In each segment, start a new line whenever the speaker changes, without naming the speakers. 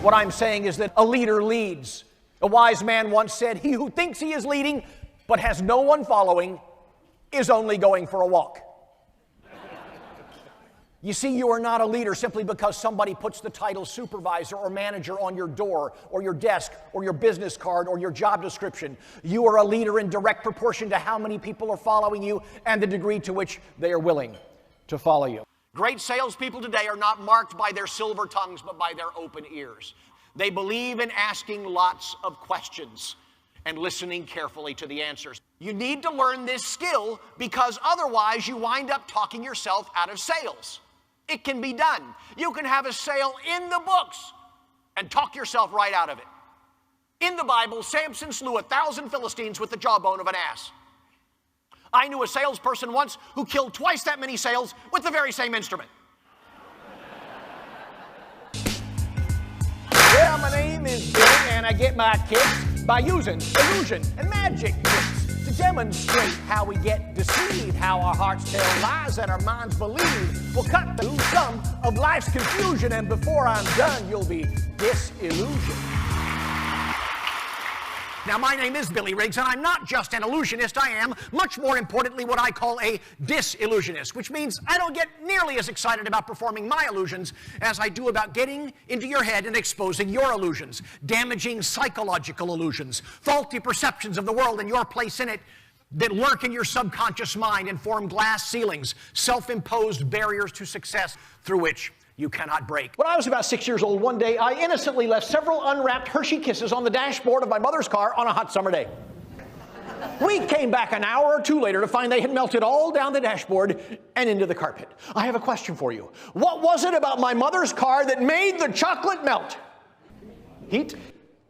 What I'm saying is that a leader leads. A wise man once said, "He who thinks he is leading but has no one following is only going for a walk." You see, you are not a leader simply because somebody puts the title supervisor or manager on your door or your desk or your business card or your job description. You are a leader in direct proportion to how many people are following you and the degree to which they are willing to follow you. Great salespeople today are not marked by their silver tongues, but by their open ears. They believe in asking lots of questions and listening carefully to the answers. You need to learn this skill because otherwise you wind up talking yourself out of sales. It can be done. You can have a sale in the books and talk yourself right out of it. In the Bible, Samson slew 1,000 Philistines with the jawbone of an ass. I knew a salesperson once who killed twice that many sales with the very same instrument. Yeah, my name is Bill, and I get my kicks by using illusion and magic tricks to demonstrate how we get deceived, how our hearts tell lies and our minds believe. We'll cut through some of life's confusion, and before I'm done, you'll be disillusioned. Now, my name is Billy Riggs, and I'm not just an illusionist. I am, much more importantly, what I call a disillusionist, which means I don't get nearly as excited about performing my illusions as I do about getting into your head and exposing your illusions, damaging psychological illusions, faulty perceptions of the world and your place in it that lurk in your subconscious mind and form glass ceilings, self-imposed barriers to success through which you cannot break. When I was about 6 years old, one day I innocently left several unwrapped Hershey Kisses on the dashboard of my mother's car on a hot summer day. We came back an hour or two later to find they had melted all down the dashboard and into the carpet. I have a question for you. What was it about my mother's car that made the chocolate melt? Heat?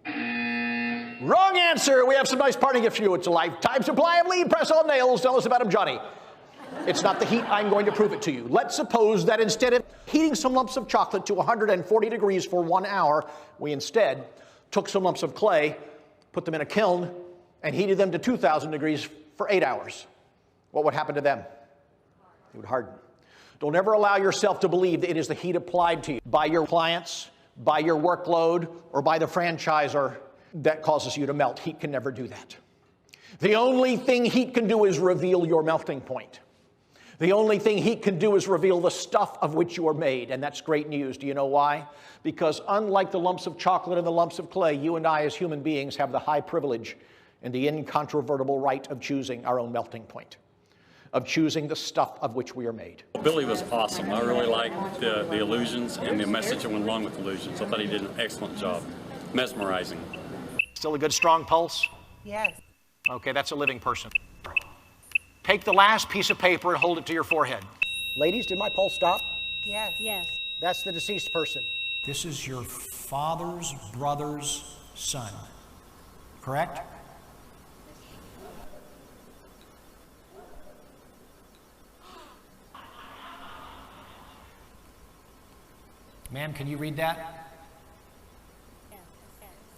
Wrong answer. We have some nice parting gifts for you. It's a lifetime supply of lead press-on nails. Tell us about them, Johnny. It's not the heat. I'm going to prove it to you. Let's suppose that instead of heating some lumps of chocolate to 140 degrees for 1 hour, we instead took some lumps of clay, put them in a kiln, and heated them to 2,000 degrees for 8 hours. What would happen to them? They would harden. Don't ever allow yourself to believe that it is the heat applied to you by your clients, by your workload, or by the franchisor that causes you to melt. Heat can never do that. The only thing heat can do is reveal your melting point. The only thing heat can do is reveal the stuff of which you are made, and that's great news. Do you know why? Because unlike the lumps of chocolate and the lumps of clay, you and I as human beings have the high privilege and the incontrovertible right of choosing our own melting point, of choosing the stuff of which we are made.
Billy was awesome. I really liked the illusions and the message that went along with illusions. I thought he did an excellent job. Mesmerizing.
Still a good strong pulse?
Yes.
Okay, that's a living person. Take the last piece of paper and hold it to your forehead. Ladies, did my pulse stop?
Yes.
Yes.
That's the deceased person. This is your father's brother's son, correct? Ma'am, can you read that?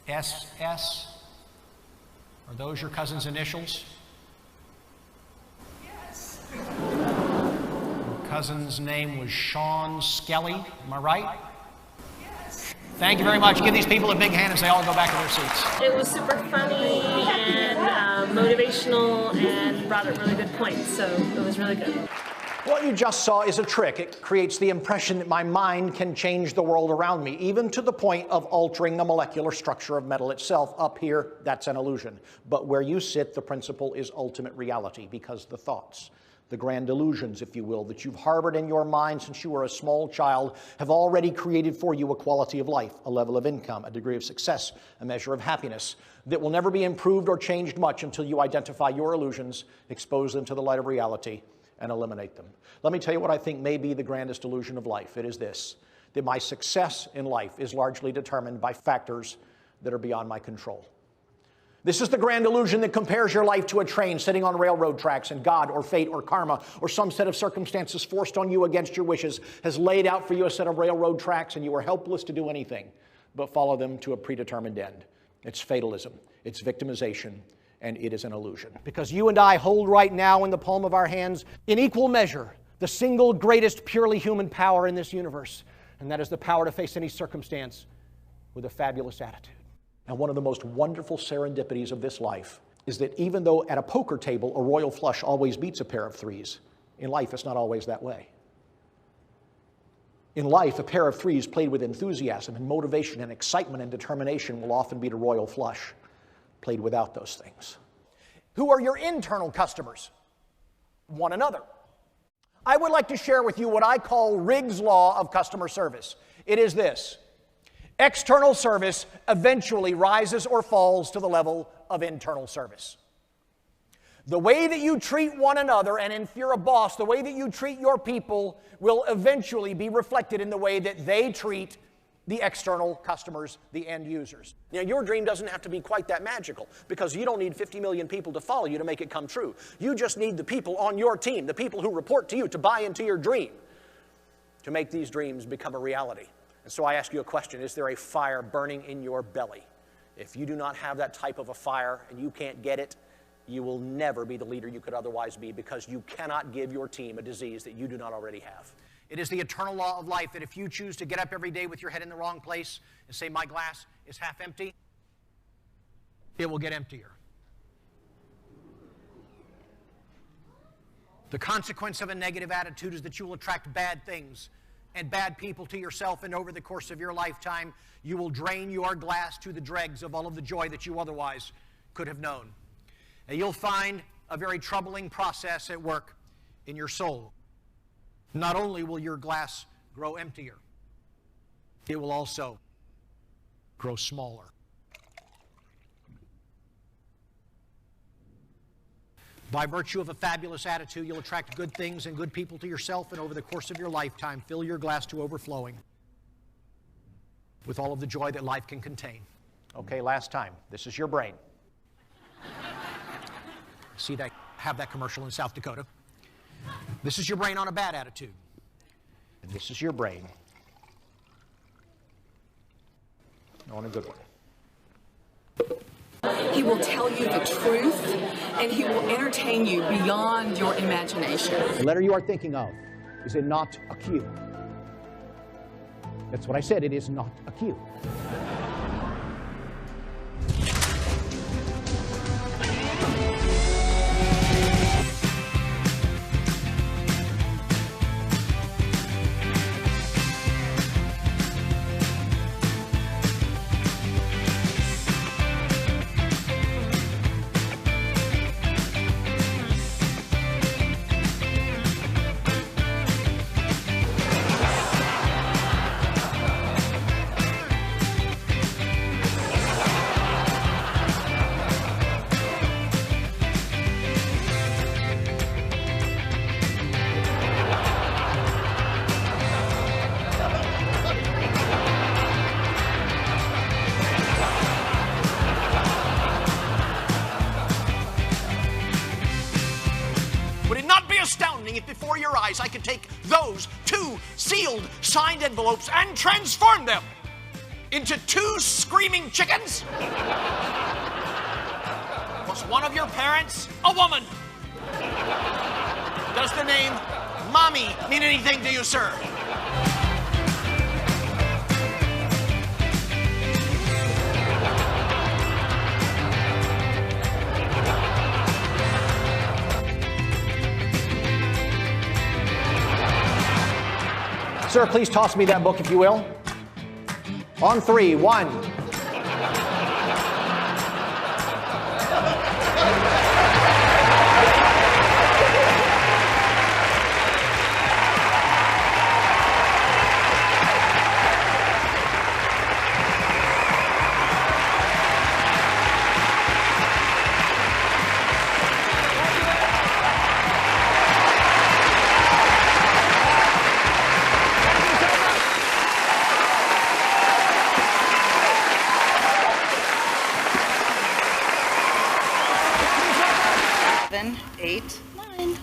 SS? Are those your cousin's initials?
Yes.
Your cousin's name was Sean Skelly, am I right?
Yes.
Thank you very much. Give these people a big hand as they all go back to their seats.
It was super funny and motivational and brought up really good points, so it was really good.
What you just saw is a trick. It creates the impression that my mind can change the world around me, even to the point of altering the molecular structure of metal itself. Up here, that's an illusion. But where you sit, the principle is ultimate reality, because the thoughts, the grand illusions, if you will, that you've harbored in your mind since you were a small child have already created for you a quality of life, a level of income, a degree of success, a measure of happiness that will never be improved or changed much until you identify your illusions, expose them to the light of reality, and eliminate them. Let me tell you what I think may be the grandest illusion of life. It is this, that my success in life is largely determined by factors that are beyond my control. This is the grand illusion that compares your life to a train sitting on railroad tracks, and God or fate or karma or some set of circumstances forced on you against your wishes has laid out for you a set of railroad tracks, and you are helpless to do anything but follow them to a predetermined end. It's fatalism. It's victimization. And it is an illusion. Because you and I hold right now in the palm of our hands, in equal measure, the single greatest purely human power in this universe. And that is the power to face any circumstance with a fabulous attitude. And one of the most wonderful serendipities of this life is that even though at a poker table a royal flush always beats a pair of threes, in life it's not always that way. In life, a pair of threes played with enthusiasm and motivation and excitement and determination will often beat a royal flush played without those things. Who are your internal customers? One another. I would like to share with you what I call Riggs' law of customer service. It is this: external service eventually rises or falls to the level of internal service. The way that you treat one another, and if you're a boss, the way that you treat your people will eventually be reflected in the way that they treat the external customers, the end users. Now, your dream doesn't have to be quite that magical because you don't need 50 million people to follow you to make it come true. You just need the people on your team, the people who report to you, to buy into your dream, to make these dreams become a reality. And so I ask you a question: is there a fire burning in your belly? If you do not have that type of a fire and you can't get it, you will never be the leader you could otherwise be, because you cannot give your team a disease that you do not already have. It is the eternal law of life that if you choose to get up every day with your head in the wrong place and say, my glass is half empty, it will get emptier. The consequence of a negative attitude is that you will attract bad things and bad people to yourself, and over the course of your lifetime, you will drain your glass to the dregs of all of the joy that you otherwise could have known. And you'll find a very troubling process at work in your soul. Not only will your glass grow emptier, it will also grow smaller. By virtue of a fabulous attitude, you'll attract good things and good people to yourself, and over the course of your lifetime, fill your glass to overflowing with all of the joy that life can contain. Okay, last time. This is your brain. See that, have that commercial in South Dakota. This is your brain on a bad attitude. And this is your brain on a good one.
He will tell you the truth, and he will entertain you beyond your imagination.
The letter you are thinking of, is it not a Q? That's what I said, it is not a Q. If before your eyes I could take those 2 sealed, signed envelopes and transform them into 2 screaming chickens? Was one of your parents a woman? Does the name Mommy mean anything to you, sir? Sir, please toss me that book, if you will. On 3, 1.
Seven, 8, 9.